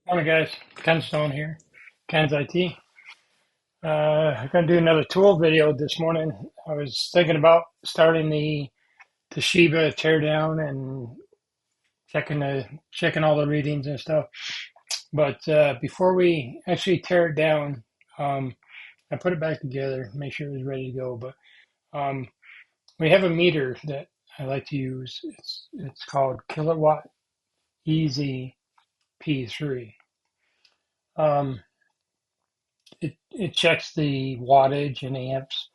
Morning, guys. Ken Stone here, Ken's IT. I'm going to do another tool video this morning. I was thinking about starting the Toshiba teardown and checking all the readings and stuff. But before we actually tear it down, um, I put it back together, make sure it was ready to go. But um, we have a meter that I like to use. It's called Kilowatt Easy P3. Um, it checks the wattage and amps.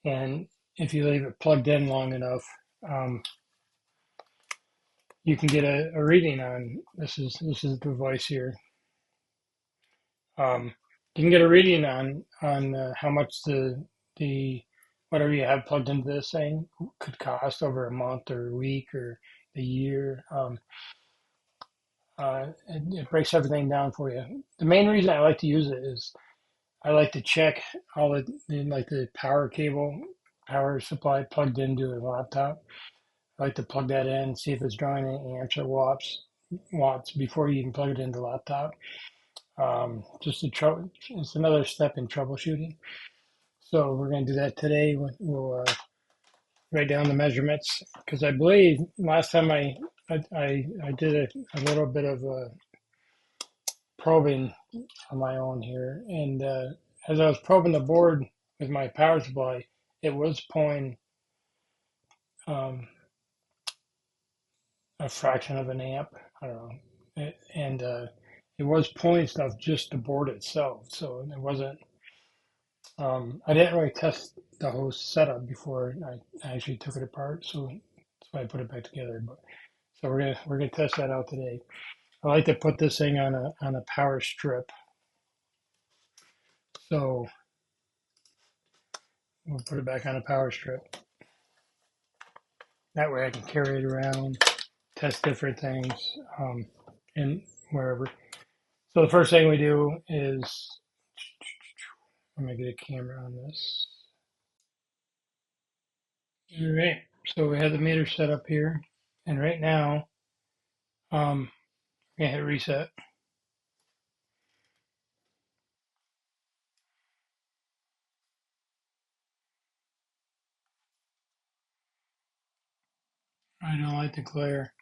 And if you leave it plugged in long enough, um, you can get a reading on this is the device here. Um, you can get a reading on how much the whatever you have plugged into this thing could cost over a month or a week or a year. It breaks everything down for you. The main reason I like to use it is I like to check all like the power cable, power supply plugged into a laptop. I like to plug that in, see if it's drawing any amps or watts before you even plug it into the laptop. It's another step in troubleshooting. So we're going to do that today. We'll write down the measurements because I believe last time I did a little bit of probing on my own here, and as I was probing the board with my power supply, it was pulling um, a fraction of an amp. I don't know, and it was pulling stuff just the board itself. So it wasn't. I didn't really test the whole setup before I actually took it apart. So that's why I put it back together. But so we're gonna test that out today. I like to put this thing on a power strip. So we'll put it back on a power strip. That way I can carry it around, test different things, um, and wherever. So the first thing we do is I'm gonna get a camera on this. All right. So we have the meter set up here, and right now, I'm gonna hit reset. I don't like the glare.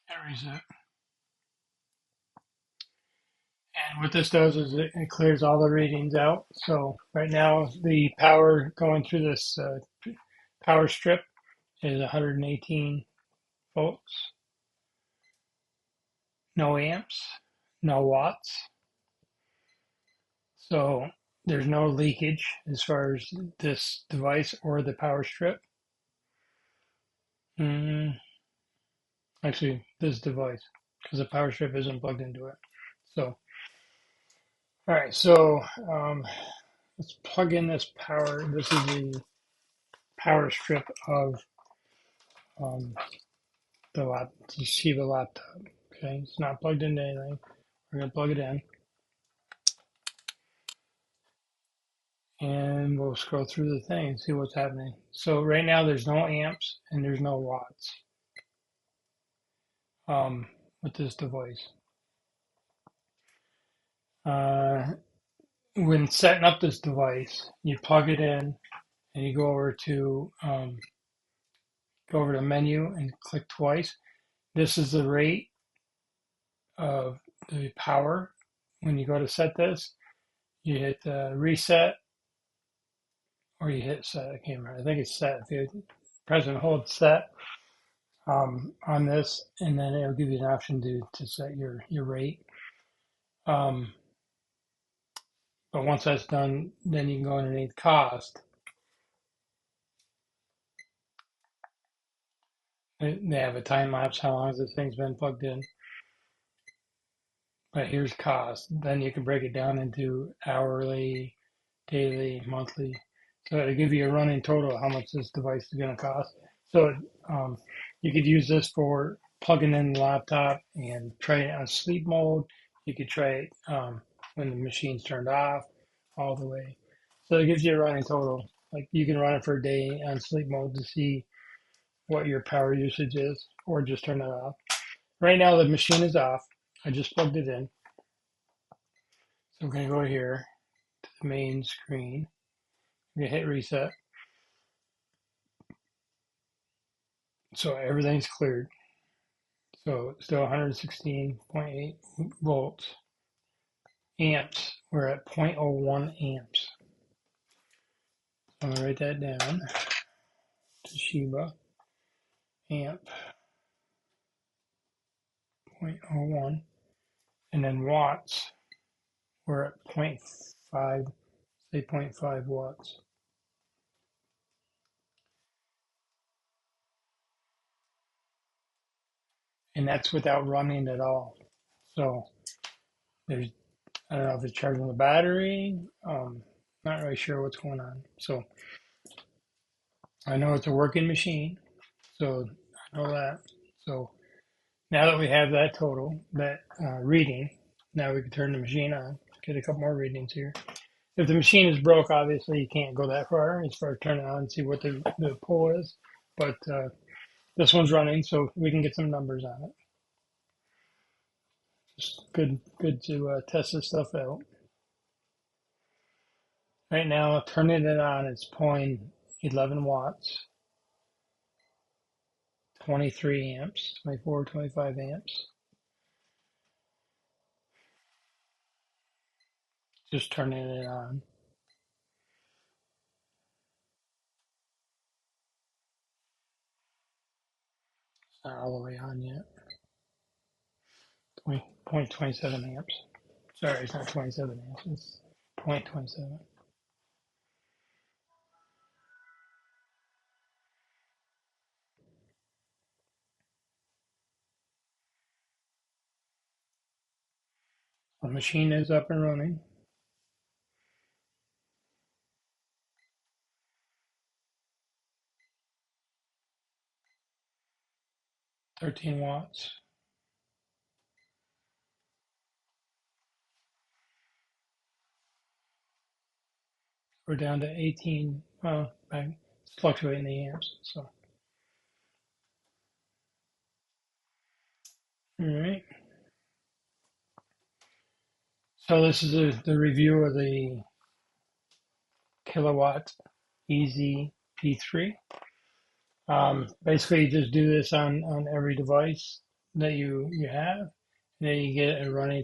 Hit reset. And what this does is it clears all the readings out. So right now, the power going through this power strip is 118 volts. No amps, no watts. So there's no leakage as far as this device or the power strip. Mm, actually, this device, because the power strip isn't plugged into it. So, all right, so let's plug in this power. This is the power strip of um, the Shiba laptop. Okay, it's not plugged into anything. We're gonna plug it in, and we'll scroll through the thing and see what's happening. So right now, there's no amps and there's no watts with this device. Uh, when setting up this device, you plug it in and you go over to menu and click twice. This is the rate of the power. When you go to set this, you hit reset or you hit set. I can't remember. I think it's set. If you press and hold set on this, and then it'll give you an option to set your rate. Um, but once that's done, then you can go underneath cost. They have a time lapse how long this thing's been plugged in. But here's cost. Then you can break it down into hourly, daily, monthly. So it'll give you a running total of how much this device is going to cost. So um, you could use this for plugging in the laptop and try it on sleep mode. You could try it when the machine's turned off all the way. So it gives you a running total. Like you can run it for a day on sleep mode to see what your power usage is, or just turn it off. Right now the machine is off. I just plugged it in. So I'm gonna go here to the main screen. I'm gonna hit reset. So everything's cleared. So still 116.8 volts. Amps, we're at 0.01 amps. I'm gonna write that down. Toshiba amp 0.01. And then watts, we're at 0.5, say 0.5 watts. And that's without running at all. So there's, I don't know if it's charging the battery. Not really sure what's going on. So I know it's a working machine. So I know that. So now that we have that total, that reading, now we can turn the machine on, get a couple more readings here. If the machine is broke, obviously you can't go that far as far as turn it on and see what the pull is. But this one's running, so we can get some numbers on it. Just good to test this stuff out. Right now, turning it on, it's pulling 11 watts, 23 amps, 24, 25 amps. Just turning it on. It's not all the way on yet. 0.27 amps. Sorry, it's not 27 amps. It's 0.27. The machine is up and running. 13 watts. We're down to 18. Well, it's fluctuating the amps. So, all right. So this is the review of the Kilowatt EZ P3. Basically, you just do this on every device that you have, and then you get a running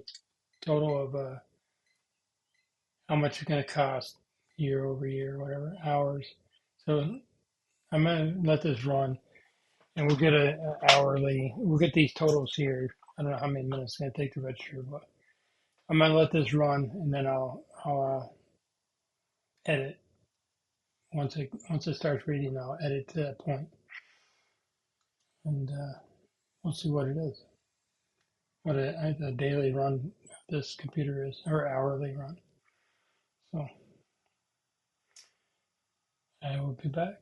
total of how much it's going to cost year over year, whatever hours. So I'm going to let this run, and we'll get a hourly. We'll get these totals here. I don't know how many minutes it's going to take to register, but I'm going to let this run, and then I'll edit once it starts reading. I'll edit to that point, and we'll see what it is. What a daily run this computer is, or hourly run. So I will be back.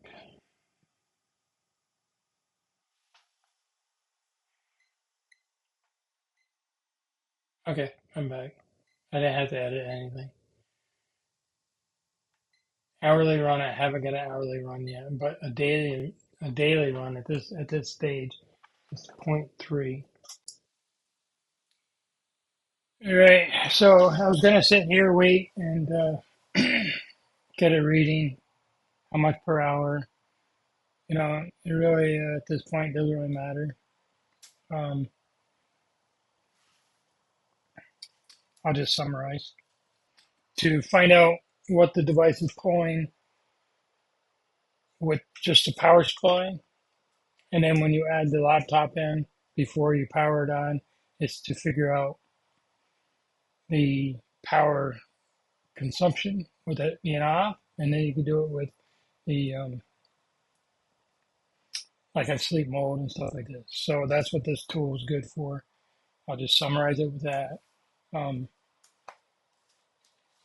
Okay, I'm back. I didn't have to edit anything. Hourly run, I haven't got an hourly run yet, but a daily run at this stage is point 0.3. All right, so I was gonna sit here, wait, and get a reading, how much per hour. It really at this point doesn't really matter. Um, I'll just summarize. To find out what the device is pulling with just the power supply, and then when you add the laptop in before you power it on, it's to figure out the power consumption with it being off, and then you can do it with the like a sleep mode and stuff like this. So that's what this tool is good for. I'll just summarize it with that. Um,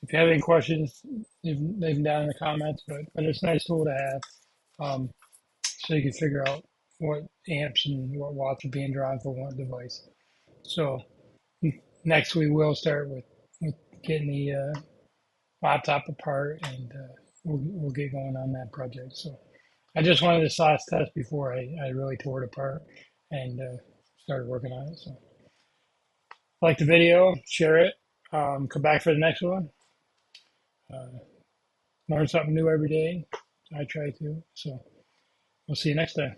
if you have any questions, leave them down in the comments. But it's a nice tool to have, so you can figure out what amps and what watts are being drawn for what device. So next we will start with getting the laptop apart, and we'll get going on that project. So I just wanted to sauce test before I really tore it apart and started working on it. So like the video, share it, come back for the next one. Uh, Learn something new every day. I try to. So we'll see you next time.